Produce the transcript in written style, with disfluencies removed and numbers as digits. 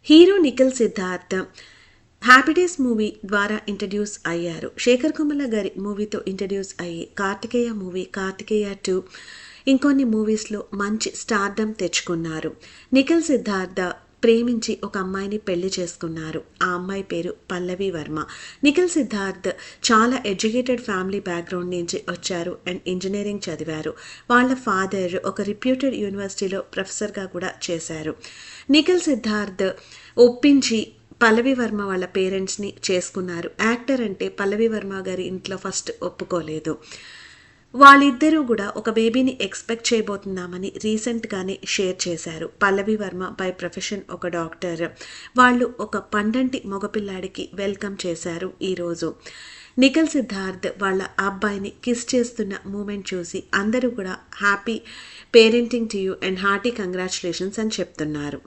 Hero Nikhil Siddharth happy days movie ద్వారా introduce అయ్యారు. శేఖర్ కమ్ముల గారి మూవీతో ఇంట్రడ్యూస్ అయ్యి కార్తికేయ మూవీ, కార్తికేయ 2 ఇంకొన్ని మూవీస్లో మంచి స్టార్డమ్ తెచ్చుకున్నారు. నిఖిల్ సిద్ధార్థ్ ప్రేమించి ఒక అమ్మాయిని పెళ్లి చేసుకున్నారు. ఆ అమ్మాయి పేరు పల్లవి వర్మ. నిఖిల్ సిద్ధార్థ్ చాలా ఎడ్యుకేటెడ్ ఫ్యామిలీ బ్యాక్గ్రౌండ్ నుంచి వచ్చారు అండ్ ఇంజనీరింగ్ చదివారు. వాళ్ళ ఫాదర్ ఒక రిప్యూటెడ్ యూనివర్సిటీలో ప్రొఫెసర్గా కూడా చేశారు. నిఖిల్ సిద్ధార్థ్ ఒప్పించి పల్లవి వర్మ వాళ్ళ పేరెంట్స్ని చేసుకున్నారు. యాక్టర్ అంటే పల్లవి వర్మ గారి ఇంట్లో ఫస్ట్ ఒప్పుకోలేదు. వాళ్ళిద్దరూ కూడా ఒక బేబీని ఎక్స్పెక్ట్ చేయబోతున్నామని రీసెంట్గానే షేర్ చేశారు. పల్లవి వర్మ బై ప్రొఫెషన్ ఒక డాక్టర్. వాళ్ళు ఒక పండంటి మగపిల్లాడికి వెల్కమ్ చేశారు ఈరోజు. నిఖిల్ సిద్ధార్థ్ వాళ్ళ అబ్బాయిని కిస్ చేస్తున్న మూమెంట్ చూసి అందరూ కూడా happy parenting to you and hearty congratulations అని చెప్తున్నారు.